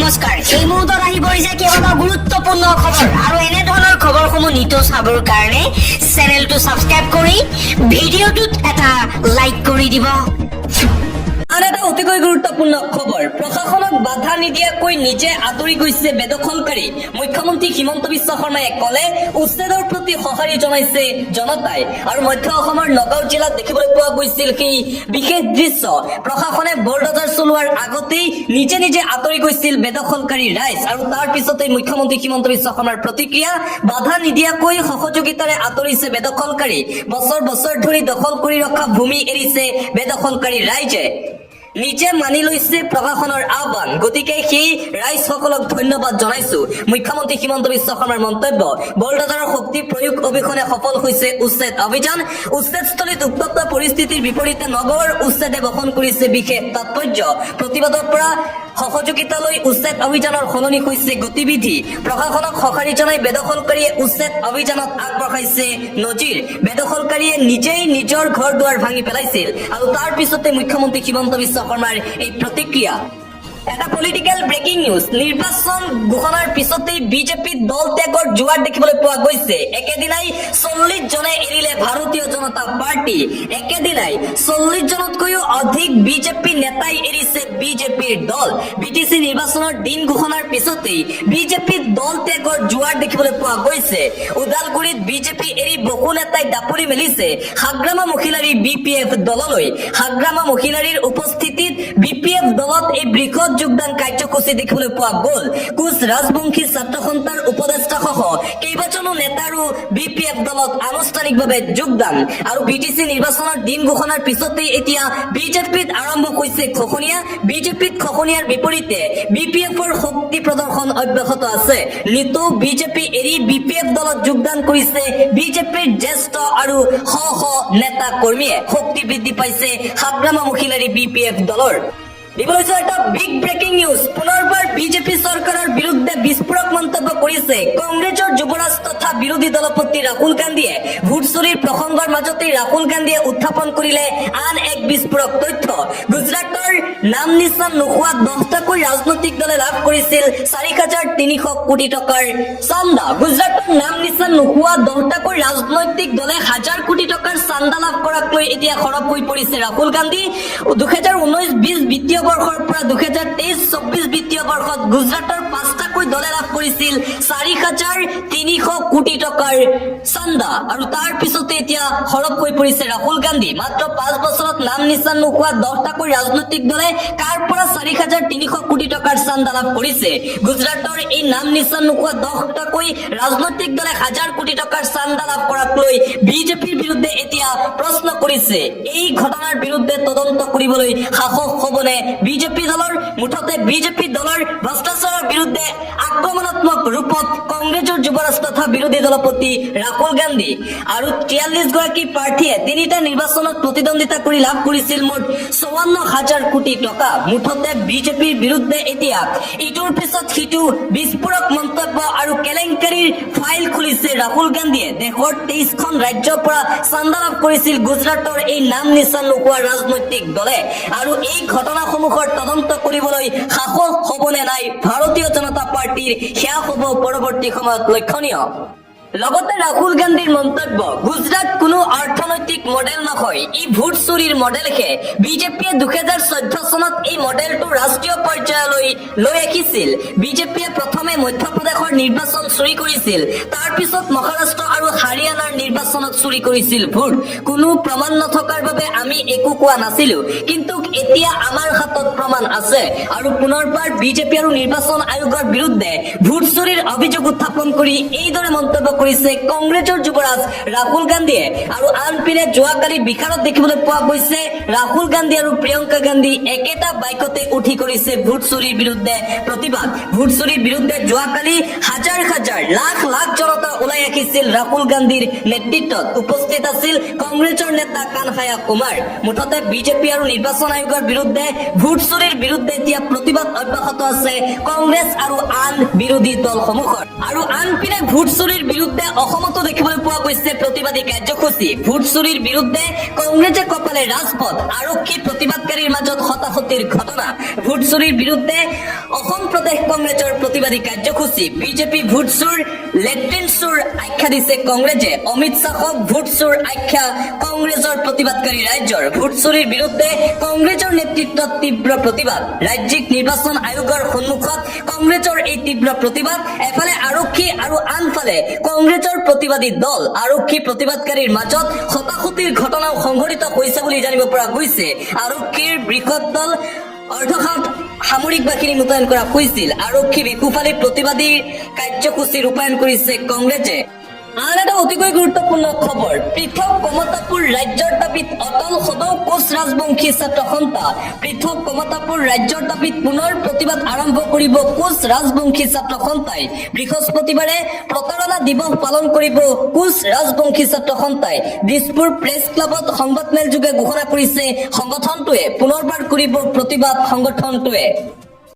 নমস্কাৰ এই মুহূৰ্তত আহি পৰিছে কেইবাটাও গুৰুত্বপূৰ্ণ খবৰ আৰু এনে ধৰণৰ খবৰসমূহ নিতৌ চাবৰ কাৰণে চেনেলটো সাবস্ক্ৰাইব কৰি ভিডিঅ'টোত এটা লাইক কৰি দিব। আন এটা অতিকৈ গুৰুত্বপূৰ্ণ খবৰ, প্ৰশাসনক বাধা নিদিয়াকৈ নিজে আঁতৰি গৈছে বেদখলকাৰী। মুখ্যমন্ত্ৰী হিমন্ত বিশ্ব শৰ্মাই ক'লে উচ্ছেদৰ প্ৰতি সঁহাৰি জনাইছে জনতাই। আৰু মধ্য অসমৰ নগাঁও জিলাত দেখিবলৈ পোৱা গৈছিল সেই বিশেষ দৃশ্য। প্ৰশাসনে বলডজাৰ চলোৱাৰ আগতেই নিজে নিজে আঁতৰি গৈছিল বেদখলকাৰী ৰাইজ। আৰু তাৰ পিছতেই মুখ্যমন্ত্ৰী হিমন্ত বিশ্ব শৰ্মাৰ প্ৰতিক্ৰিয়া, বাধা নিদিয়াকৈ সহযোগিতাৰে আঁতৰিছে বেদখলকাৰী। বছৰ বছৰ ধৰি দখল কৰি ৰখা ভূমি এৰিছে বেদখলকাৰী ৰাইজে। নিজে মানি লৈছে প্ৰশাসনৰ আহ্বান, গতিকে সেই ৰাইজসকলক ধন্যবাদ জনাইছো। মুখ্যমন্ত্ৰী হিমন্ত বিশ্ব শৰ্মাৰ মন্তব্য, বলডজাৰৰ শক্তি প্ৰয়োগ অবিহনে সফল হৈছে উচ্ছেদ অভিযান। উচ্ছেদস্থলীত উত্তপ্ত পৰিস্থিতিৰ বিপৰীতে নগৰৰ উচ্ছেদে বহন কৰিছে বিশেষ তাৎপৰ্য। প্ৰতিবাদৰ পৰা সহযোগিতালৈ উচ্ছেদ অভিযানৰ সলনি হৈছে গতিবিধি। প্ৰশাসনক সঁহাৰি জনাই বেদখলকাৰীয়ে উচ্ছেদ অভিযানত আগবঢ়াইছে নজিৰ। বেদখলকাৰীয়ে নিজেই নিজৰ ঘৰ দুৱাৰ ভাঙি পেলাইছিল আৰু তাৰ পিছতে মুখ্যমন্ত্ৰী হিমন্ত বিশ্ব শৰ্মাৰ এই প্ৰতিক্ৰিয়া। এটা পলিটিকেল ব্ৰেকিং নিউজ, নিৰ্বাচন ঘোষণাৰ পিছতেই বিজেপিত দল ত্যাগৰ জোৱাৰ দেখিবলৈ পোৱা গৈছে। একেদিনাই 40 জনে এৰিলে ভাৰতীয় জনতা পাৰ্টি। একেদিনাই 40 জনতকৈও অধিক বিজেপি নেতাই এৰিছে বিজেপিৰ দল। বিটিচি নিৰ্বাচনৰ দিন ঘোষণাৰ পিছতেই বিজেপিত দল ত্যাগৰ জোৱাৰ দেখিবলৈ পোৱা গৈছে। ওদালগুৰিত বিজেপি এৰি বহু নেতাই দাপৰি মেলিছে হাগ্ৰামা মহিলাৰী BPF দললৈ। হাগ্ৰামা মহিলাৰীৰ উপস্থিতিত BPF দলত এই বৃহৎ যোগদান কাৰ্যসূচী দেখিবলৈ পোৱা গ'ল। কোচ ৰাজবংশী ছাত্ৰ সন্থাৰ উপদেষ্টা সহ কেইবাজনো নেতাৰো BPF দলত আনুষ্ঠানিকভাৱে যোগদান। আৰু বিটিচি নিৰ্বাচনৰ দিন ঘোষণাৰ পিছতেই এতিয়া বিজেপিত আৰম্ভ হৈছে খহনীয়া। বিজেপিত খহনীয়াৰ বিপৰীতে BPFৰ শক্তি প্ৰদৰ্শন অব্যাহত আছে। নিতৌ বিজেপি এৰি BPF দলত যোগদান কৰিছে বিজেপিৰ জ্যেষ্ঠ আৰু শ শ নেতা কৰ্মীয়ে। শক্তি বৃদ্ধি পাইছে হাগ্ৰামা মহিলাৰী BPF দলৰ। দিবলৈছে এটা বিগ ব্ৰেকিং নিউজ, পুনৰবাৰ বিজেপি চৰকাৰৰ বিৰুদ্ধে বিস্ফোৰক মন্তব্য কৰিছে কংগ্ৰেছৰ যুৱৰাজ তথা বিৰোধী দলপতি ৰাহুল গান্ধীয়ে। ভোট চুৰিৰ প্ৰসংগৰ মাজতেই ৰাহুল গান্ধীয়ে উত্থাপন কৰিলে আন এক বিস্ফোৰক তথ্য। গুজৰাটৰ নাম নিচান নোহোৱা 10টাকৈ ৰাজনৈতিক দলে লাভ কৰিছিল 4,300 কোটি টকাৰ চান্দা। গুজৰাটৰ নাম নিচান নোহোৱা 10টাকৈ ৰাজনৈতিক দলে 1,000 কোটি টকাৰ চান্দা লাভ কৰাক লৈ এতিয়া সৰব হৈ পৰিছে ৰাহুল গান্ধী। 2019-20 বিত্তীয় বৰ্ষৰ পৰা 2023-24 বিত্তীয় বৰ্ষত গুজৰাটৰ 5টাকৈ দলে লাভ কৰিছিল 4,300 কোটি টকাৰ চান্দা। আৰু তাৰ পিছতে এতিয়া সৰব হৈ পৰিছে ৰাহুল গান্ধী। মাত্ৰ 5 বছৰত নাম নিচান নোহোৱা 10টাকৈ ৰাজনৈতিক দলে কাৰ পৰা 4,300 কোটি টকাৰ চান্দা লাভ কৰিছে। গুজৰাটৰ এই নাম নিচান নোহোৱা 10টাকৈ ৰাজনৈতিক দলে 1,000 কোটি টকাৰ চান্দা লাভ কৰাক লৈ বিজেপিৰ বিৰুদ্ধে এতিয়া প্ৰশ্ন কৰিছে। এই ঘটনাৰ বিৰুদ্ধে তদন্ত কৰিবলৈ সাহস হ'বনে বিজেপি দলৰ? মুঠতে বিজেপি দলৰ ভ্ৰষ্টাচাৰৰ বিৰুদ্ধে আক্ৰমণাত্মক ৰূপত কংগ্ৰেছৰ যুৱৰাজ তথা বিৰোধী দলপতি ৰাহুল গান্ধী। আৰু 43 গৰাকী প্ৰাৰ্থীয়ে 3টা নিৰ্বাচনত প্ৰতিদ্বন্দ্বিতা কৰি লাভ কৰিছিল মুঠ 54,000 কোটি টকা। মুঠতে বিজেপিৰ বিৰুদ্ধে এতিয়া ইটোৰ পিছত সিটো বিস্ফোৰক মন্তব্য আৰু কেলেংকাৰীৰ ফাইল খুলিছে ৰাহুল গান্ধীয়ে। দেশৰ 23খন ৰাজ্যৰ পৰা চান্দা লাভ কৰিছিল গুজৰাটৰ এই নাম নিচান নোহোৱা ৰাজনৈতিক দলে। আৰু এই ঘটনাসমূহৰ তদন্ত কৰিবলৈ সাহস হ'বনে নাই ভাৰতীয় জনতা পাৰ্টিৰ, সেয়া হ'ব পৰৱৰ্তী সময়ত লক্ষণীয়। লগতে ৰাহুল গান্ধীৰ মন্তব্য, গুজৰাট কোনো অৰ্থনৈতিক মডেল নহয়, ই ভোট চুৰিৰ মডেলহে। বিজেপিয়ে 2014 চনত এই মডেলটো ৰাষ্ট্ৰীয় পৰ্যায়লৈ লৈ আহিছিল। বিজেপিয়ে প্ৰথমে মধ্যপ্ৰদেশৰ নিৰ্বাচন চুৰি কৰিছিল, তাৰ পিছত মহাৰাষ্ট্ৰ আৰু হাৰিয়ানাৰ নিৰ্বাচনত চুৰি কৰিছিল ভোট। কোনো প্ৰমাণ নথকাৰ বাবে আমি একো কোৱা নাছিলো, কিন্তু এতিয়া আমাৰ হাতত প্ৰমাণ আছে। আৰু পুনৰবাৰ বিজেপি আৰু নিৰ্বাচন আয়োগৰ বিৰুদ্ধে ভোট চুৰিৰ অভিযোগ উত্থাপন কৰি এইদৰে মন্তব্য কৰিছে কংগ্ৰেছৰ যুৱৰাজ ৰাহুল গান্ধীয়ে। আৰু আনপিনে যোৱাকালি বিহাৰত দেখিবলৈ পোৱা গৈছে ৰাহুল গান্ধী আৰু প্ৰিয়ংকা গান্ধী একেটা বাইকতে উঠি কৰিছে ভোট চুৰিৰ বিৰুদ্ধে প্ৰতিবাদ। ভোট চুৰিৰ বিৰুদ্ধে যোৱাকালি হাজাৰ হাজাৰ লাখ লাখ জনতা ওলাই আহিছিল ৰাহুল গান্ধীৰ নেতৃত্বত। উপস্থিত আছিল কংগ্ৰেছৰ নেতা কানহায়া কুমাৰ। মুঠতে বিজেপি আৰু নিৰ্বাচন আয়োগৰ বিৰুদ্ধে ভোট চুৰিৰ বিৰুদ্ধে এতিয়া প্ৰতিবাদ অব্যাহত আছে কংগ্ৰেছ আৰু আন বিৰোধী দলসমূহৰ। আৰু আনপিনে ভোট চুৰিৰ বিৰুদ্ধে অসমতো দেখিবলৈ পোৱা গৈছে প্ৰতিবাদী কাৰ্যসূচী। ভোট চুৰিৰ বিৰুদ্ধে কংগ্ৰেছে কপালে ৰাজপথ, আৰক্ষী প্ৰতিবাদকাৰী প্ৰতিবাদকাৰীৰ মাজত হতাহতিৰ ঘটনা ভোট চুৰিৰ বিৰুদ্ধে অসম প্ৰদেশ কংগ্ৰেছৰ প্ৰতিবাদী কাৰ্যসূচী বিজেপি ভোট চুৰ লেট্ৰিন চুৰ আখ্যা দিছে কংগ্ৰেছে অমিত শ্বাহক ভোট চুৰ আখ্যা কংগ্ৰেছৰ প্ৰতিবাদকাৰী ৰাজ্যৰ ভোট চুৰিৰ বিৰুদ্ধে কংগ্ৰেছৰ নেতৃত্বত তীব্ৰ প্ৰতিবাদ ৰাজ্যিক নিৰ্বাচন আয়োগৰ সন্মুখত কংগ্ৰেছৰ এই তীব্ৰ প্ৰতিবাদ এফালে আৰক্ষী আৰু আনফালে কংগ্ৰেছৰ প্ৰতিবাদী দল আৰক্ষী প্ৰতিবাদকাৰীৰ মাজত হতাহতিৰ ঘটনাও সংঘটিত হৈছে বুলি জানিব পৰা গৈছে আৰক্ষীৰ বৃহৎ দল অৰ্ধশত সামৰিক বাহিনী মোতায়েন কৰা হৈছিল আৰক্ষী বিকুফালী প্ৰতিবাদী কাৰ্যসূচী ৰূপায়ণ কৰিছে কংগ্ৰেছে আন এটা অতিকৈ গুৰুত্বপূৰ্ণ খবৰ পৃথক কমতাপুৰ ৰাজ্যৰ দাবীত অটল সদৌ কোচ ৰাজবংশী ছাত্ৰ সন্থা পৃথক কমতাপুৰ ৰাজ্যৰ দাবীত পুনৰ প্ৰতিবাদ আৰম্ভ কৰিব কোচ ৰাজবংশী ছাত্ৰ সন্থাই বৃহস্পতিবাৰে প্ৰতাৰণা দিৱস পালন কৰিব কোচ ৰাজবংশী ছাত্ৰ সন্থাই দিছপুৰ প্ৰেছ ক্লাবত সংবাদমেল যোগে ঘোষণা কৰিছে সংগঠনটোৱে পুনৰবাৰ কৰিব প্ৰতিবাদ সংগঠনটোৱে